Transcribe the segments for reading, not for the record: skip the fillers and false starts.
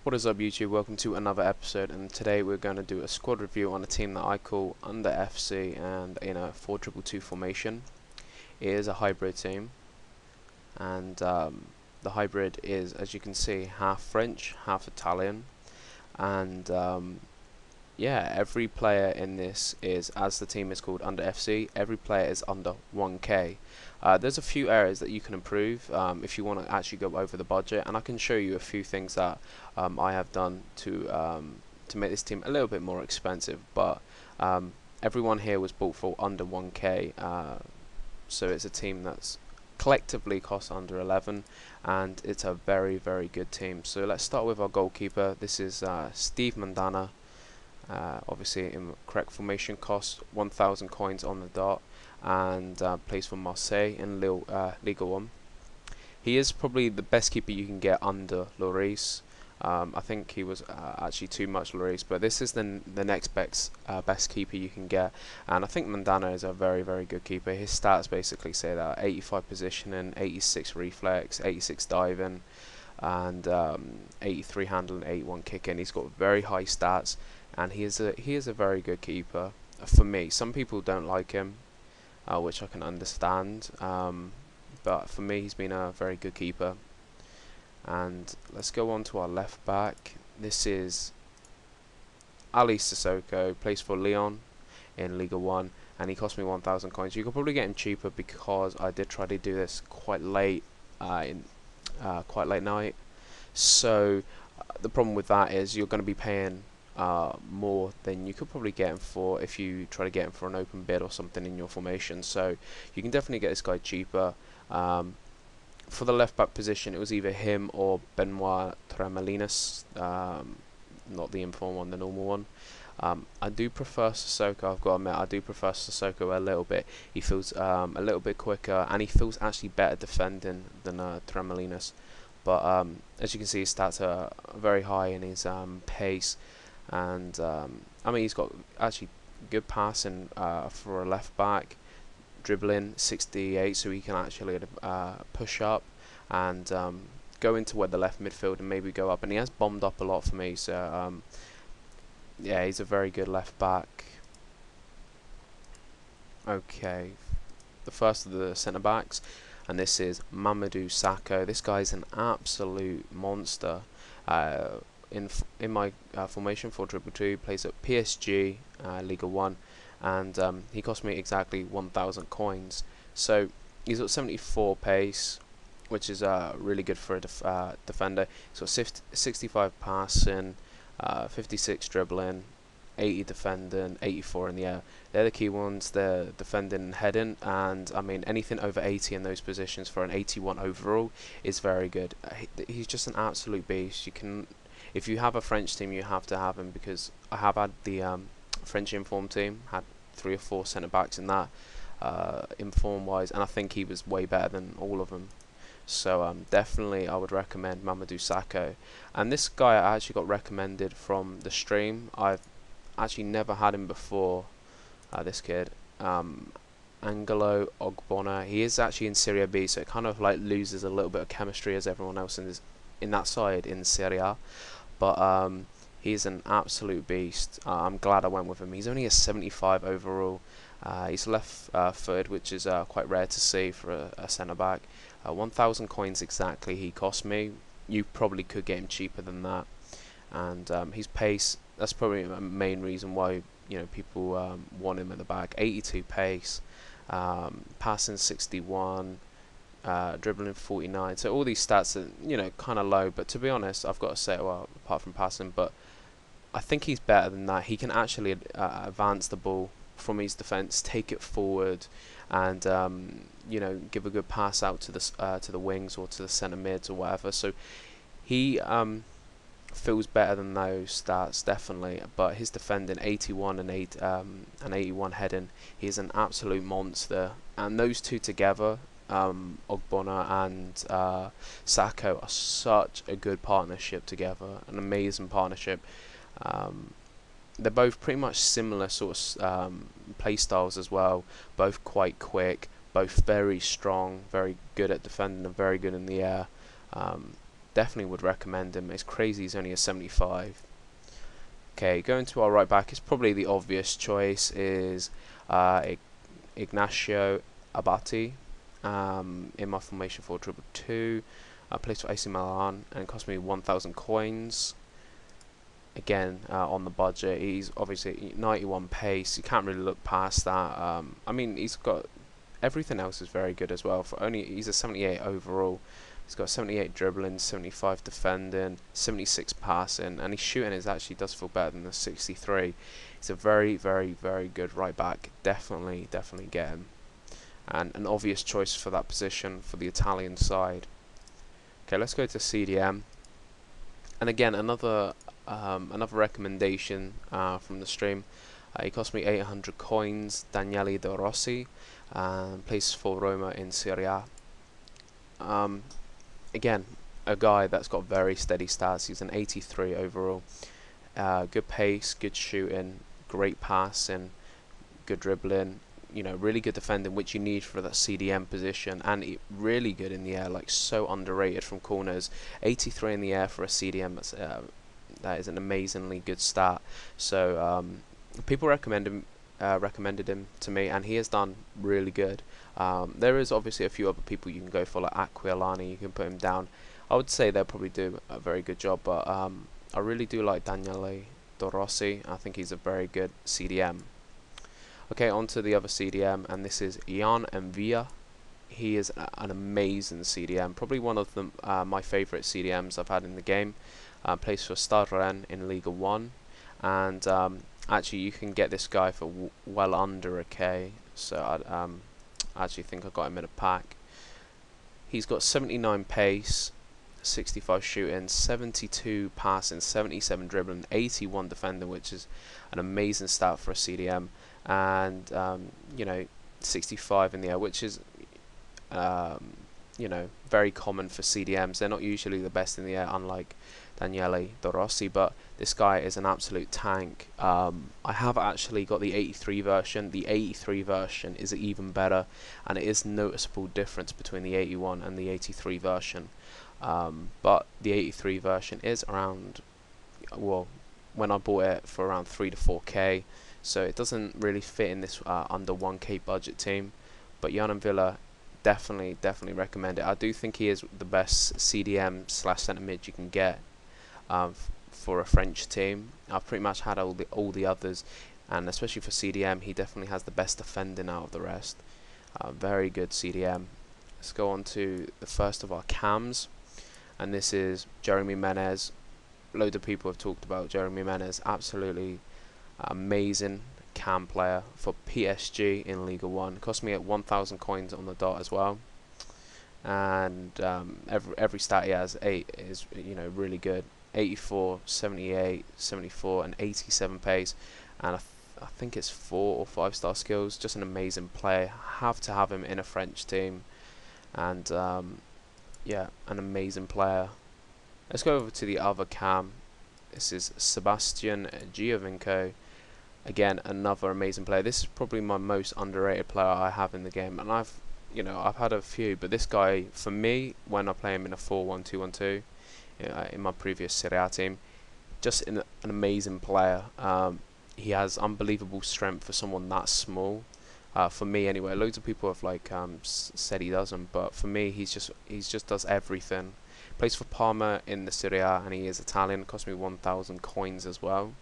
What is up YouTube, welcome to another episode, and today we're going to do a squad review on a team that I call Under FC and in a 4-2-2 formation. It is a hybrid team, and the hybrid is, as you can see, half French, half Italian, and yeah, every player in this is, as the team is called Under FC, every player is under 1k. There's a few areas that you can improve if you want to actually go over the budget, and I can show you a few things that I have done to make this team a little bit more expensive. But everyone here was bought for under 1k, so it's a team that's collectively costs under 11, and it's a very good team. So let's start with our goalkeeper. This is Steve Mandanda. Obviously in correct formation, costs 1,000 coins on the dot, and plays for Marseille in Liga 1. He is probably the best keeper you can get under Lloris. I think he was actually too much Lloris, but this is the next best keeper you can get, and I think Mandanda is a very good keeper. His stats basically say that 85 positioning, 86 reflex, 86 diving, and 83 handling, 81 kicking. He's got very high stats, and he is a very good keeper for me. Some people don't like him, which I can understand, but for me he's been a very good keeper. And let's go on to our left back. This is Ali Sissoko, plays for Lyon in Liga 1, and he cost me 1,000 coins. You could probably get him cheaper because I did try to do this quite late quite late night. So the problem with that is you're going to be paying more than you could probably get him for if you try to get him for an open bid or something in your formation. So you can definitely get this guy cheaper. For the left back position, it was either him or Benoit Tremolinas, not the inform one, the normal one. I do prefer Sissoko. I've got to admit, I do prefer Sissoko a little bit. He feels a little bit quicker, and he feels actually better defending than Tremolinas. But as you can see, his stats are very high in his pace, and I mean, he's got actually good passing for a left back, dribbling 68, so he can actually push up and go into where the left midfield and maybe go up, and he has bombed up a lot for me. So yeah, he's a very good left back. Okay, the first of the centre backs, and this is Mamadou Sakho. This guy's an absolute monster. In my formation 4-2-2, plays at PSG Liga 1, and he cost me exactly 1,000 coins. So he's got 74 pace, which is really good for a defender. He's got 65 passing, 56 dribbling, 80 defending, 84 in the air. They're the key ones. They're defending and heading, and I mean anything over 80 in those positions for an 81 overall is very good. He's just an absolute beast. You can, if you have a French team, you have to have him, because I have had the French inform team, had 3 or 4 centre backs in that inform wise, and I think he was way better than all of them. So definitely I would recommend Mamadou Sakho. And this guy I actually got recommended from the stream. I've actually never had him before, this kid, Angelo Ogbonna. He is actually in Serie B, so it kind of like loses a little bit of chemistry as everyone else in that side in Serie A, but he's an absolute beast. I'm glad I went with him. He's only a 75 overall. He's left footed, which is quite rare to see for a centre back. 1,000 coins exactly he cost me. You probably could get him cheaper than that, and his pace, that's probably the main reason why people want him at the back. 82 pace, passing 61, dribbling 49. So all these stats are kind of low, but to be honest, I've got to say, well, apart from passing, but I think he's better than that. He can actually advance the ball from his defence, take it forward, and give a good pass out to the wings or to the centre mids or whatever. So he feels better than those stats, definitely. But his defending, 81 and 81 heading, he's an absolute monster. And those two together, Ogbonna and Sakho, are such a good partnership together, an amazing partnership. They're both pretty much similar sort of play styles as well, both quite quick, both very strong, very good at defending and very good in the air. definitely would recommend him. It's crazy he's only a 75. Okay, going to our right back is probably the obvious choice is Ignacio Abati. In my formation 4-2-2, plays for AC Milan and cost me 1,000 coins. Again, on the budget, he's obviously 91 pace. You can't really look past that. I mean, he's got everything else is very good as well. He's a 78 overall. He's got 78 dribbling, 75 defending, 76 passing, and his shooting actually does feel better than the 63. He's a very, very, very good right back. Definitely get him. And an obvious choice for that position for the Italian side. Okay, let's go to CDM. And again, another recommendation from the stream. He cost me 800 coins. Daniele De Rossi, plays for Roma in Serie A. Again, a guy that's got very steady stats. He's an 83 overall. Good pace, good shooting, great passing, good dribbling. You know, really good defending, which you need for that CDM position, and really good in the air, like so underrated from corners. 83 in the air for a CDM. That is an amazingly good stat. So people recommended him to me, and he has done really good. There is obviously a few other people you can go for, like Aquilani. You can put him down. I would say they'll probably do a very good job, but I really do like Daniele De Rossi. I think he's a very good CDM. Okay, on to the other CDM, and this is Jan Envia. He is an amazing CDM, probably one of my favourite CDMs I've had in the game. Plays for Stade Rennes in Liga 1, and actually you can get this guy for well under a K, so I actually think I got him in a pack. He's got 79 pace, 65 shooting, 72 passing, 77 dribbling, 81 defending, which is an amazing stat for a CDM. And you know, 65 in the air, which is you know, very common for CDMs. They're not usually the best in the air, unlike Daniele De Rossi, but this guy is an absolute tank. I have actually got the 83 version. The 83 version is even better, and it is noticeable difference between the 81 and the 83 version. But the 83 version is around, well, when I bought it, for around 3 to 4K. So it doesn't really fit in this under 1K budget team, but Jan Villa, definitely recommend it. I do think he is the best CDM / centre mid you can get for a French team. I've pretty much had all the others, and especially for CDM, he definitely has the best defending out of the rest. Very good CDM. Let's go on to the first of our cams, and this is Jeremy Menez. Loads of people have talked about Jeremy Menez. Absolutely amazing cam player for PSG in Liga 1. Cost me at 1,000 coins on the dot as well, and every stat he has is, you know, really good. 84, 78, 74 and 87 pace, and I think it's 4 or 5 star skills. Just an amazing player. Have to have him in a French team, and yeah, an amazing player. Let's go over to the other cam. This is Sebastian Giovinco. Again, another amazing player. This is probably my most underrated player I have in the game, and I've had a few, but this guy, for me, when I play him in a 4-1-2-1-2 in my previous Serie A team, just an amazing player. He has unbelievable strength for someone that small. For me, anyway. Loads of people have said he doesn't, but for me, he's just does everything. Plays for Parma in the Serie A, and he is Italian. Cost me 1,000 coins as well.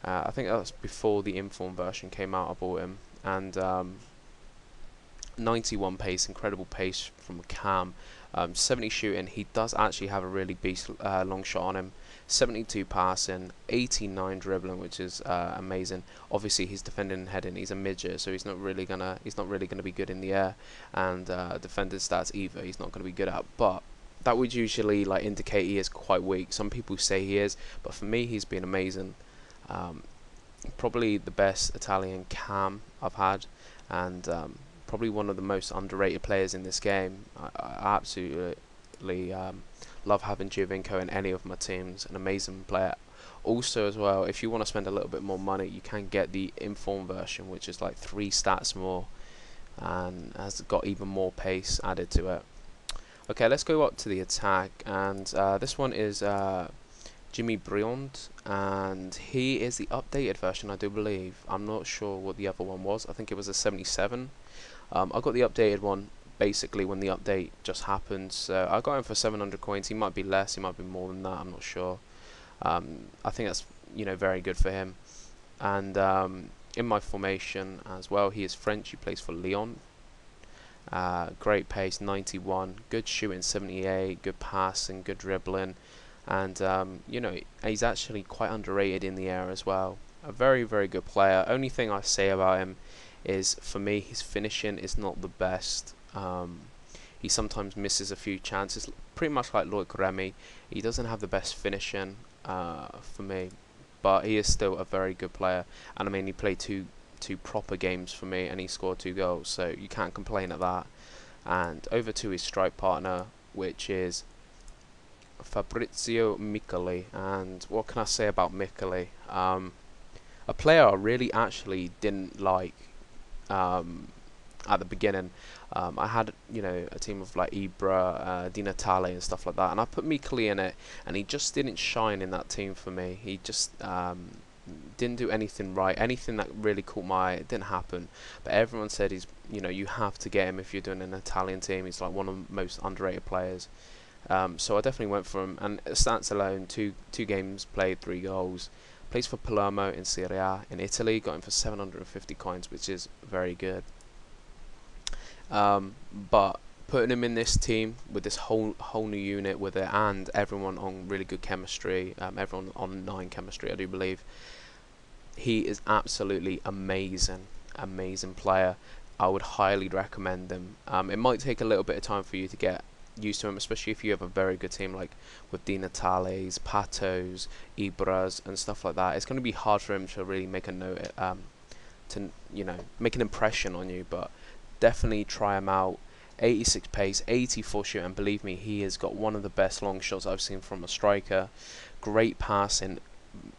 I think that was before the Inform version came out. I bought him, and 91 pace, incredible pace from cam. 70 shooting. He does actually have a really beast long shot on him. 72 passing, 89 dribbling, which is amazing. Obviously, he's defending and heading. He's a midget, so he's not really gonna be good in the air, and defending stats either. He's not gonna be good at, but that would usually indicate he is quite weak. Some people say he is, but for me, he's been amazing. Probably the best Italian cam I've had, and probably one of the most underrated players in this game. I absolutely love having Giovinco in any of my teams. An amazing player. Also, as well, if you want to spend a little bit more money, you can get the Inform version, which is like 3 stats more, and has got even more pace added to it. Okay, let's go up to the attack, and this one is Jimmy Briand, and he is the updated version, I do believe. I'm not sure what the other one was. I think it was a 77. I got the updated one basically when the update just happened, so I got him for 700 coins. He might be less, he might be more than that, I'm not sure. I think that's, you know, very good for him. And in my formation as well, he is French, he plays for Lyon. Great pace, 91, good shooting, 78, good passing, good dribbling, and you know, he's actually quite underrated in the air as well. A very, very good player. Only thing I say about him is, for me, his finishing is not the best. He sometimes misses a few chances, pretty much like Loic Remy. He doesn't have the best finishing for me, but he is still a very good player. And I mean, he played two proper games for me, and he scored 2 goals, so you can't complain at that. And over to his strike partner, which is Fabrizio Miccoli. And what can I say about Miccoli? A player I really actually didn't like at the beginning. I had, you know, a team of like Ibra, Di Natale and stuff like that, and I put Miccoli in it, and he just didn't shine in that team for me. He just didn't do anything right. Anything that really caught my eye, it didn't happen. But everyone said he's, you know, you have to get him if you're doing an Italian team. He's like one of the most underrated players. So I definitely went for him. And stats alone, two games played, 3 goals. Plays for Palermo in Serie A in Italy. Got him for 750 coins, which is very good. But putting him in this team with this whole new unit with it, and everyone on really good chemistry, everyone on 9 chemistry, I do believe. He is absolutely amazing player. I would highly recommend him. It might take a little bit of time for you to get used to him, especially if you have a very good team like with Di Natales, Patos, Ibras and stuff like that. It's going to be hard for him to really make a note, to, you know, make an impression on you, but definitely try him out. 86 pace, 84 shoot, and believe me, he has got one of the best long shots I've seen from a striker. Great passing,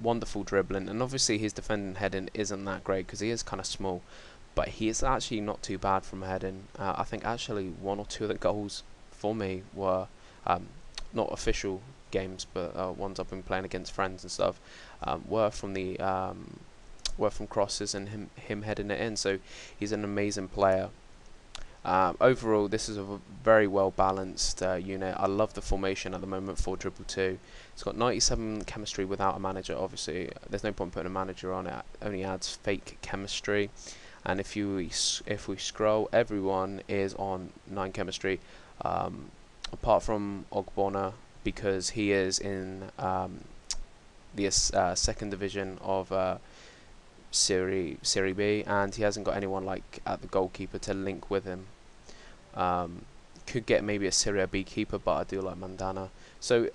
wonderful dribbling, and obviously his defending heading isn't that great because he is kind of small, but he is actually not too bad from heading. I think actually 1 or 2 of the goals for me were not official games, but ones I've been playing against friends and stuff, were from crosses and him heading it in. So he's an amazing player. Overall, this is a very well balanced unit. I love the formation at the moment, 4-2-2. It's got 97 chemistry without a manager. Obviously, there's no point putting a manager on it. It only adds fake chemistry. And if we scroll, everyone is on 9 chemistry, apart from Ogbonna, because he is in the second division of Serie B, and he hasn't got anyone like at the goalkeeper to link with him. Could get maybe a Serie B keeper, but I do like Mandana. So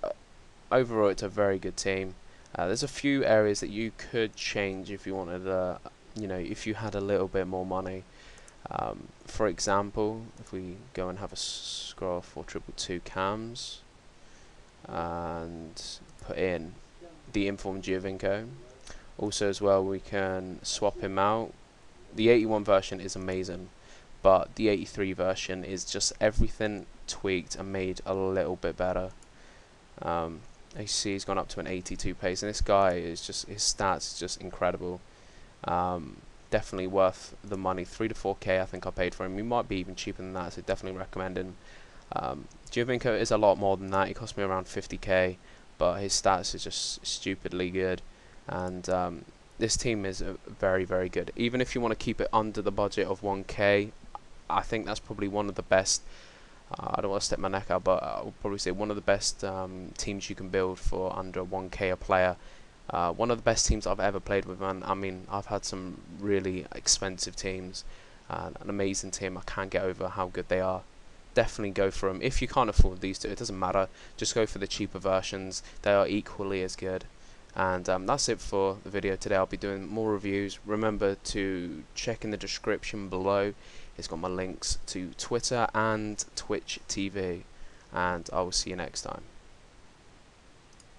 overall, it's a very good team. There's a few areas that you could change if you wanted, you know, if you had a little bit more money. For example, if we go and have a scroll for 222 cams and put in the informed Giovinco. Also as well, we can swap him out. The 81 version is amazing, but the 83 version is just everything tweaked and made a little bit better. You see he's gone up to an 82 pace, and this guy is just, his stats is just incredible. Definitely worth the money. 3 to 4k I think I paid for him. He might be even cheaper than that, so definitely recommend him. Giovinco is a lot more than that. He cost me around 50k, but his stats is just stupidly good. And this team is very, very good. Even if you want to keep it under the budget of 1k, I think that's probably one of the best. I don't want to step my neck out, but I would probably say one of the best teams you can build for under 1k a player. One of the best teams I've ever played with, and I mean, I've had some really expensive teams. An amazing team. I can't get over how good they are. Definitely go for them. If you can't afford these two, it doesn't matter. Just go for the cheaper versions. They are equally as good. And that's it for the video today. I'll be doing more reviews. Remember to check in the description below. It's got my links to Twitter and Twitch TV. And I will see you next time.